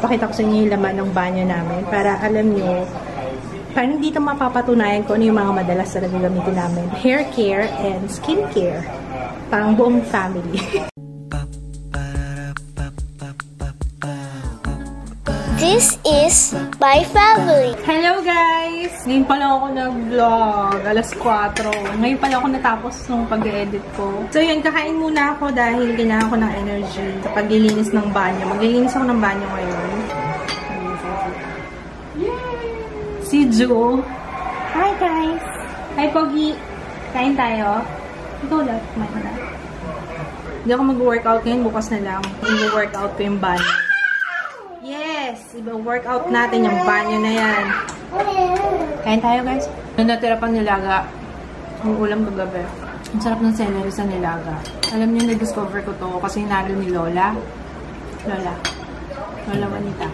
Pakita ko sa inyo yung laman ng banyo namin para alam nyo, parang dito mapapatunayan ko ano yung mga madalas na gagamitin namin. Hair care and skin care. Parang buong family. This is my family. Hello guys! Ngayon pa lang ako nag-vlog. Alas 4. Ngayon pa lang ako natapos ng pag-edit ko. So yun, kakain muna ako dahil kailangan ko ng energy sa paglilinis ng banyo. Maglilinis ako ng banyo ngayon. Si Ju. Hi guys! Hi Pogi! Kain tayo. Ikaw lang. Kumain mo na. Hindi ako mag-workout ngayon. Bukas na lang. Mag-workout ko yung banyo. Yes! Iba-workout natin yung banyo na yan. Kain tayo guys. Natira pang nilaga. Ang ulam kagabi. Ang sarap ng celery sa nilaga. Alam niyo, na-discover ko to kasi hinalo ni Lola. Lola Juanita.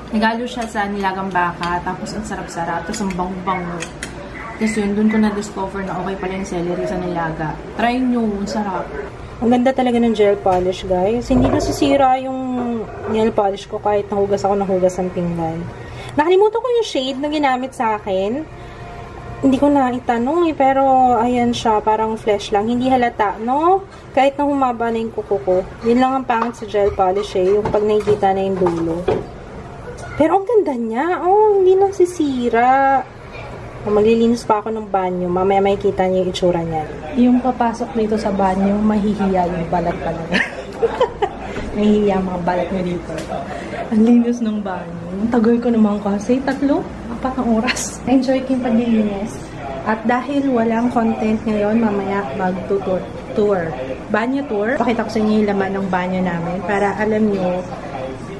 Nagalo siya sa nilagang baka. Tapos ang sarap-sarap. Tapos ang bango-bango. Tapos yun, dun ko na-discover na okay pala yung celery sa nilaga. Try nyo. Ang sarap. Ang ganda talaga ng gel polish, guys. Hindi nasisira yung nail polish ko kahit nahugas ako ng hugas ng pinggan. Nakalimutan ko yung shade na ginamit sa akin. Hindi ko na itanong pero ayan siya, parang flesh lang. Hindi halata, no? Kahit na humaba na yung kuko ko. Yun lang ang pangit sa gel polish yung pag nakikita na yung dulo. Pero ang ganda niya. Oh, hindi nasisira. Maglilinis pa ako ng banyo. Mamaya makikita niyo yung itsura niya. Yung papasok dito sa banyo, mahihiya yung balat talaga. Mahihiya mga balat niyo dito. Ang linis ng banyo. Ang tagal ko naman kasi 3-4 na oras. Enjoy ko yung paglilinis. At dahil walang content ngayon, mamaya mag-tour. Banyo tour. Pakita ko sa inyo yung laman ng banyo namin para alam niyo,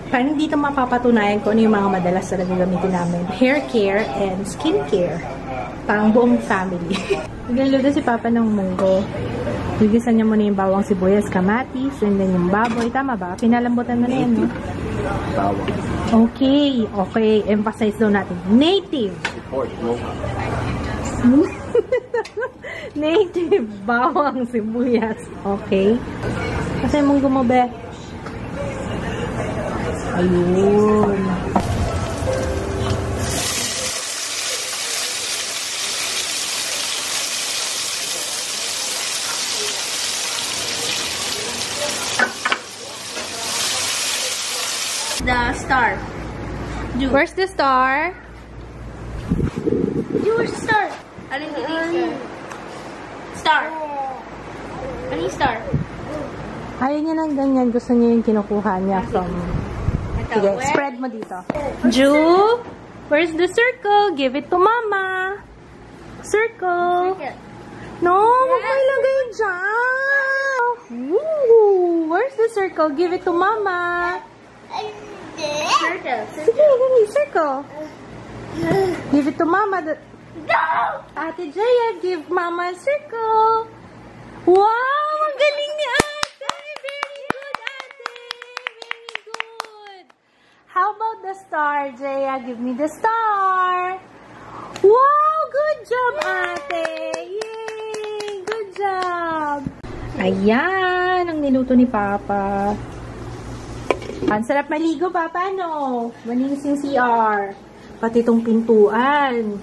parang dito mapapatunayan ko ano yung mga madalas na gagamitin namin. Hair care and skin care. Parang buong family. Nagluluto si Papa ng munggo. Gigisan niya muna yung bawang sibuyas, kamatis, and then yung baboy. Tama ba? Pinalambutan na yan, no? Bawang. Okay. Okay. Emphasize daw natin. Native. Native bawang sibuyas. Okay. Kasi munggo mo, be. Ayun. The star. Where's the star? Where's the star? Ano yung star? Ano yung star? Ayaw niya ng ganyan. Gusto niya yung kinukuha niya from... Sige, spread mo dito. Ju, where's the circle? Give it to Mama. Circle. No, huwag mo ilagay dyan. Woo! Where's the circle? Give it to Mama. Circle. Sige, circle. Give it to Mama. No! Ate Jaya, give Mama a circle. Wow! Ang galing ni Ate! Very good, Ate! Very good! How about the star, Jaya? Give me the star. Wow! Good job, Ate! Yay! Good job! Ayan! Ang niluto ni Papa. Ang sarap maligo, Papa, no? Malinis yung CR. Pati itong pintuan.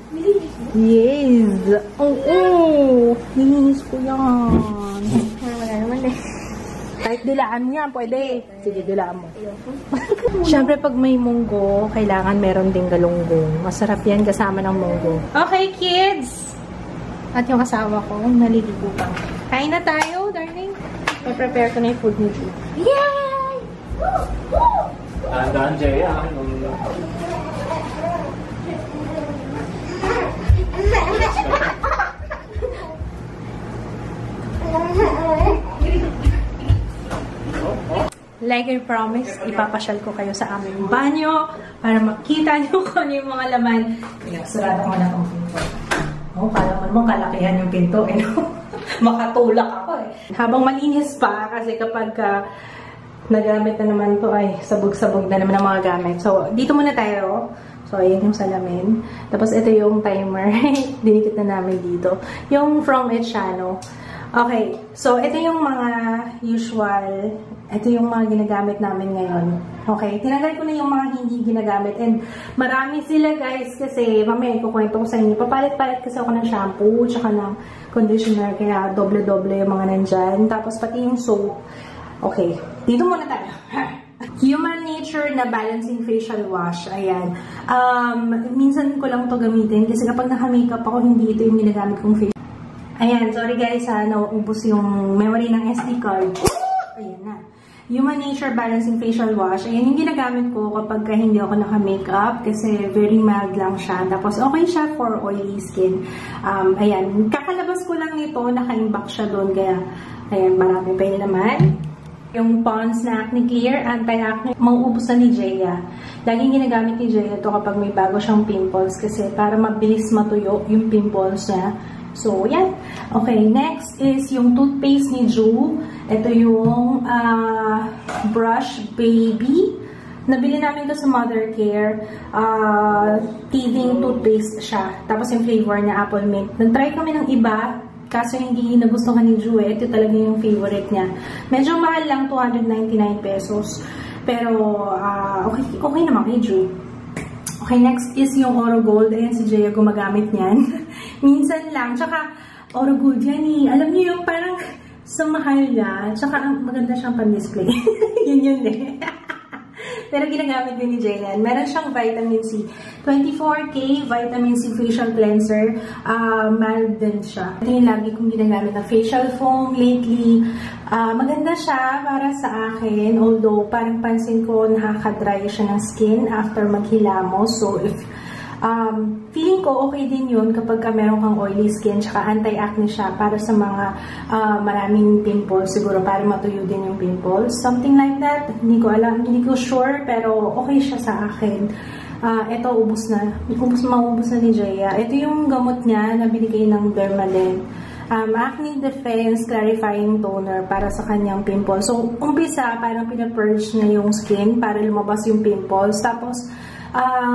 Yes. Oo. Nilinis ko yan. Wala naman eh. Kahit dilaan mo yan, pwede. Sige, dilaan mo. Siyempre, pag may munggo, kailangan meron ding galunggong. Masarap yan kasama ng munggo. Okay, kids! At yung asawa ko, naliligo pa. Kain na tayo, darling. Pa-prepare ko na yung food ni Ju. Yay! Tandaan, Jaya. Like I promised, ipapasyal ko kayo sa aming banyo para makita nyo kung ano yung mga laman. Kaya, sarado ko na itong pinto. Oh, kala mo naman kalakihan yung pinto, eh, no? Makatulak ako, eh. Habang malinis pa, kasi kapag nagamit na naman to, ay sabog-sabog na naman ang mga gamit. So, dito muna tayo. So, ayan yung salamin. Tapos, ito yung timer. Dinikit na namin dito. Yung from Echano. Okay, so ito yung mga usual, ito yung mga ginagamit namin ngayon. Okay, tinanggal ko na yung mga hindi ginagamit and marami sila guys kasi mamaya kukwento ko sa inyo. Papalit-palit kasi ako ng shampoo tsaka ng conditioner kaya doble-doble yung mga nandyan. Tapos pati yung soap. Okay, dito muna tayo. Human Nature na Balancing Facial Wash. Ayan. Minsan ko lang to gamitin kasi kapag naka-makeup ako, hindi ito yung ginagamit kong facial. Ayan, sorry guys ha, nauubos yung memory ng SD card. Ayan na. Human Nature Balancing Facial Wash. Ayan yung ginagamit ko kapag hindi ako naka-makeup kasi very mild lang siya. Tapos okay siya for oily skin. Ayan, kakalabas ko lang nito, naka-imbak siya doon. Kaya, ayan, marami pa yun naman. Yung Pond's na Acne Clear, Anti-Acne, mauubos na ni Jaya. Laging ginagamit ni Jaya ito kapag may bago siyang pimples kasi para mabilis matuyo yung pimples niya. So, yan. Okay, next is yung toothpaste ni Ju. Ito yung Brush Baby. Nabili namin ito sa Mother Care. Teething toothpaste siya. Tapos yung flavor niya, apple mint. Nag-try kami ng iba. Kaso hindi nagustuhan ni Ju eh. Ito talaga yung favorite niya. Medyo mahal lang, 299 pesos. Pero, okay naman kay Ju. Okay, next is yung Oro Gold. Ayan, si Jaya gumagamit niyan. Minsan lang. Tsaka, Oro Gold yan eh. Alam niyo yung parang sa mahal niya. Tsaka, maganda siyang pan-display. Yun eh. Pero ginagamit din ni Jaylan. Meron siyang vitamin C. 24K vitamin C facial cleanser. Mild din siya. Ito yung lagi kong ginagamit na facial foam lately. Maganda siya para sa akin. Although, parang pansin ko nakaka-dry siya ng skin after maghilamos. So, if feeling ko okay din yun kapag meron kang oily skin tsaka anti-acne siya para sa mga maraming pimples, siguro para matuyo din yung pimples, something like that. Hindi ko alam, hindi ko sure, pero okay siya sa akin. Ito maubos na ni Jaya. Ito yung gamot niya na binigay ng Dermalin. Acne Defense Clarifying Toner para sa kanyang pimples. So, umpisa, parang pinapurge niya yung skin para lumabas yung pimples. Tapos,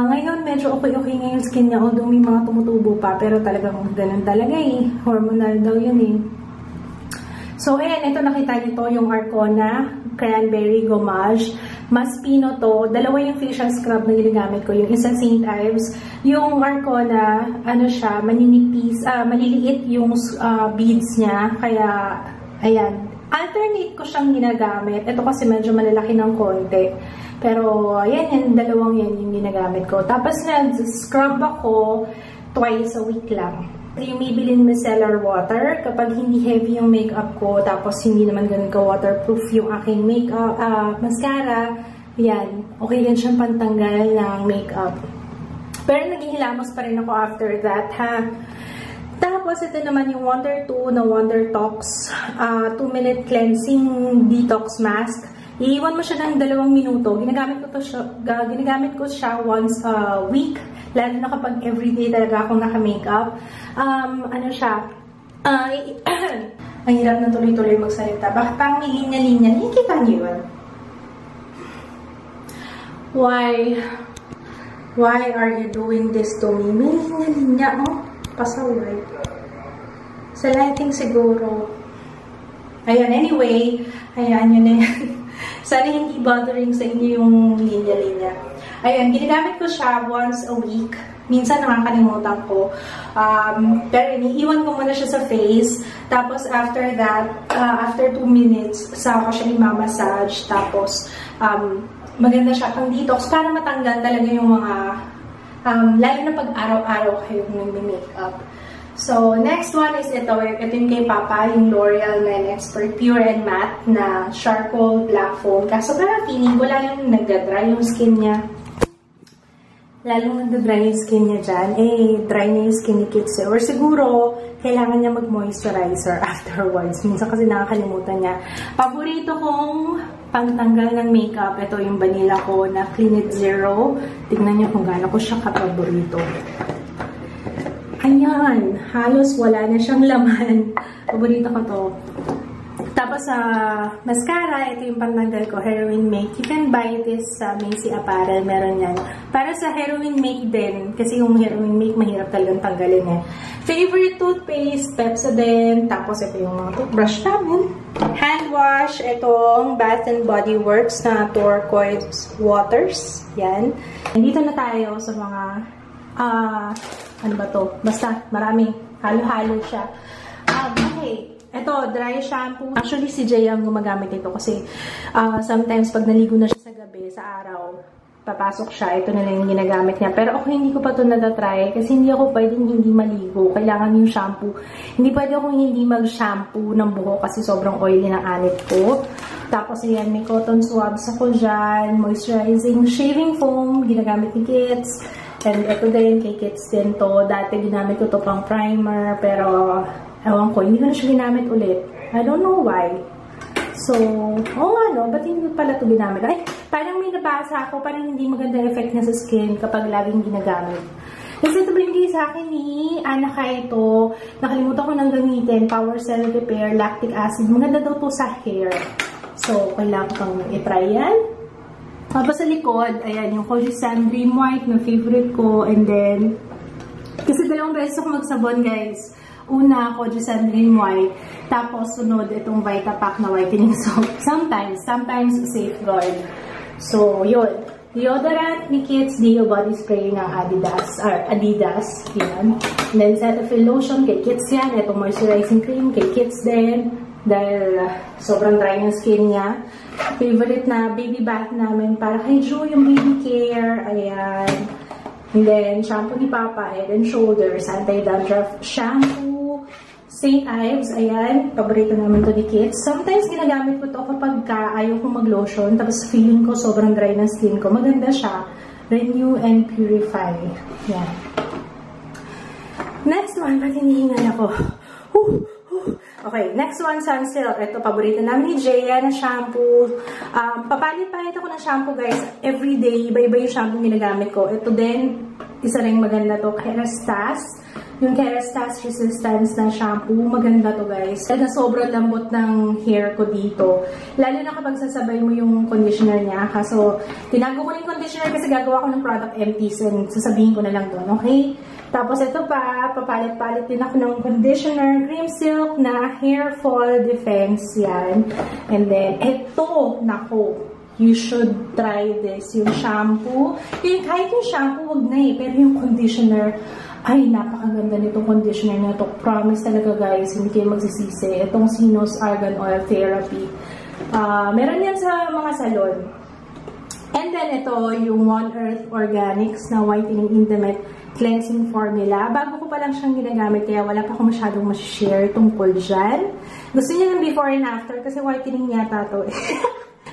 ngayon, medyo okay na yung skin niya, although may mga tumutubo pa, pero talagang ganun talaga eh. Hormonal daw yun eh. So, ayan, ito nakita nito yung Arcona Cranberry Gommage. Mas pino to. Dalawa yung facial scrub na ginagamit ko. Yung isa St. Ives. Yung Arcona, ano siya, maninipis, maliliit yung beads niya. Kaya, ayan. Alternate ko siyang ginagamit. Ito kasi medyo malalaki ng konti. Pero, yan, dalawang yan yung ginagamit ko. Tapos, nag-scrub ako twice a week lang. Yung Maybelline Micellar Water, kapag hindi heavy yung makeup ko, tapos hindi naman ganun ka-waterproof yung aking makeup, mascara, yan, okay din siyang pantanggal ng makeup. Pero naghihilamos pa rin ako after that, ha. Tapos, ito naman yung Wonder 2 na Wonder Tox 2-minute cleansing detox mask. Iiwan mo siya ng 2 minuto. Ginagamit ko siya once a week. Lalo na kapag everyday talaga akong naka-makeup. Ano siya? Ang hirap na tuloy-tuloy magsalita. Bakit parang may linya-linya? Nakikita niyo yun? Why are you doing this to me? May linya-linya, oh. Pasaway. Sa lighting siguro. Ayan, anyway. Ayan, yun na yan. Sana hindi bothering sa inyo yung linya-linya. Ayan, ginagamit ko siya once a week. Minsan nakakalimutan ko. Pero iniiwan ko muna siya sa face. Tapos after that, after 2 minutes, saka ko siya i-massage. Tapos, maganda siya pang detox para matanggal talaga yung mga, lalo na pag araw-araw kayo nag-makeup. So, next one is ito. Ito yung kay Papa, yung L'Oreal Men Expert Pure and Matte na Charcoal Black Foam. Kaso parang feeling ko lang yung nagda-dry yung skin niya. Lalong nagda-dry yung skin niya dyan. Dry na yung skin ni Kids. Or siguro, kailangan niya mag-moisturizer afterwards. Minsan kasi nakakalimutan niya. Paborito kong pangtanggal ng makeup. Ito yung vanilla ko na Clean It Zero. Tignan niyo kung gaano ko siya kapaborito. Ayan, halos wala na siyang laman. Paborito ko to. Tapos sa mascara, ito yung pantanggal ko, Heroin Make. You can buy this sa Macy Apparel, meron yan. Para sa Heroin Make din, kasi yung Heroin Make mahirap talagang tanggalin eh. Favorite toothpaste, Pepsodent. Tapos ito yung mga toothbrush namin. Hand wash, itong Bath and Body Works na turquoise waters. Yan. Dito na tayo sa mga, ano ba to? Basta maraming halo-halo siya. Okay. Ito, dry shampoo. Actually, si Jay ang gumagamit ito kasi sometimes pag naligo na siya sa gabi, sa araw, papasok siya. Ito na lang yung ginagamit niya. Pero ako hindi ko pa ito natatry kasi hindi ako pwedeng hindi maligo. Kailangan yung shampoo. Hindi pwede akong hindi mag-shampoo ng buhok kasi sobrang oily ng anit ko. Tapos, ayan, may cotton swabs ako dyan. Moisturizing shaving foam. Ginagamit ni Kits. And ito din, kay Kits din to. Dati ginamit ko to pang primer. Pero ewan ko, hindi ko na siya ginamit ulit. I don't know why. So, oo nga no, ba't hindi pala ito ginamit? Ay, parang may nabasa ako, parang hindi maganda effect niya sa skin kapag laging ginagamit. Kasi ito binigay sa akin ni Anaka ito. Nakalimutan ko nang gamitin. Power Cell Repair, Lactic Acid. Maganda daw to sa hair. So, kailangan kong i-try yan. Tapos sa likod, ayan, yung Kojie-san Dream White na favorite ko. And then, kasi dalawang beses ako magsabon, guys. Una, Kojie-san Dream White. Tapos, sunod, itong Vitapack na whitening soap. Sometimes Safeguard. So, yun. Deodorant ni Kits, Deo Body Spray ng Adidas. Yan. And then, Cetaphil Lotion kay Kits yan. Itong moisturizing cream kay Kits din. Dahil sobrang dry yung skin niya. Favorite na baby bath namin para kay Joe, yung baby care. Ayan. And then, shampoo ni Papa, Head and Shoulders, anti-dandruff shampoo. St. Ives, ayan, paborito namin to ni Kits. Sometimes ginagamit ko to kapag ayaw kong mag-lotion, tapos feeling ko sobrang dry ng skin ko. Maganda siya. Renew and Purify. Yan. Next one, ba't hinihingal ako? Okay, next one, Sunsilk. Ito, paborito namin ni Jaya na shampoo. Papalit-palit ako ng shampoo, guys. Every day, iba-iba yung shampoo ginagamit ko. Ito din, isa rin maganda to, Kerastase. Yung Kerastase Resistance na shampoo, maganda to, guys. Dahil na sobrang lambot ng hair ko dito. Lalo na kapag sasabay mo yung conditioner niya. Kaso, tinago ko na yung conditioner kasi gagawa ko ng product empties and sasabihin ko na lang doon, okay? Tapos ito pa, papalit-palit din ako ng conditioner, Cream Silk na Hair Fall Defense, yan. And then, ito, nako, you should try this. Yung shampoo, kahit yung shampoo, wag na eh, pero yung conditioner, ay, napakaganda nitong conditioner na ito. Promise talaga, guys, hindi kayo magsisisi. Itong Sinus Argan Oil Therapy. Meron yan sa mga salon. And then, ito, yung One Earth Organics na Whitening Intimate Cleansing Formula. Bago ko pa lang siyang ginagamit, kaya wala pa ako masyadong ma-share tungkol dyan. Gusto niya ng before and after, kasi whitening yata to.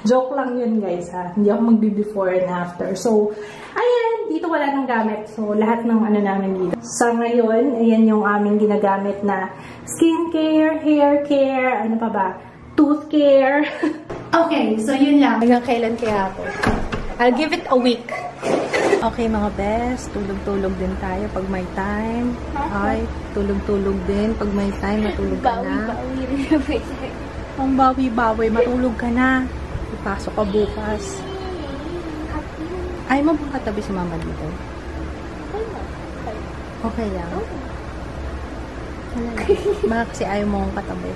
Joke lang yun, guys, ha. Hindi ako magbi-before and after. So, ayan, dito wala nang gamit. So, lahat ng ano namin dito. Sa ngayon, ayan yung aming ginagamit na skincare, hair care, ano pa ba? Tooth care. Okay, so yun lang. Hanggang kailan kaya ako? I'll give it a week. Okay, mga best. Tulog-tulog din tayo pag may time. Ay, tulog-tulog din pag may time. Matulog ka na. Bawi-bawi. Ang bawi-bawi. Matulog ka na. Ipasok ka bukas. Ay mo bang katabi si mama dito? Okay lang. Baka kasi ayaw mo kong katabi.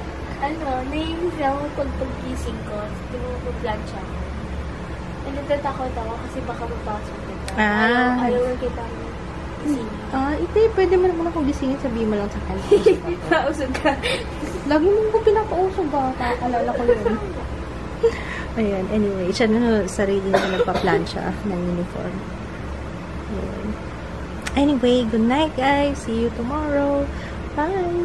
Naiinis lang ako pag-gising ko. Pinupag-plancha ko. Natatakot ako kasi baka mapasok kita. Ayaw mo kita gising. Ito pwede mo naman akong gisingin. Sabihin mo lang sa kanya. Pausog ka. Lagi mo ko pinapausog ba? Alala ko yun. Ayan, anyway. Siya na sarili na nagpa-plancha ng uniform. Ayan. Anyway, good night, guys. See you tomorrow. Bye!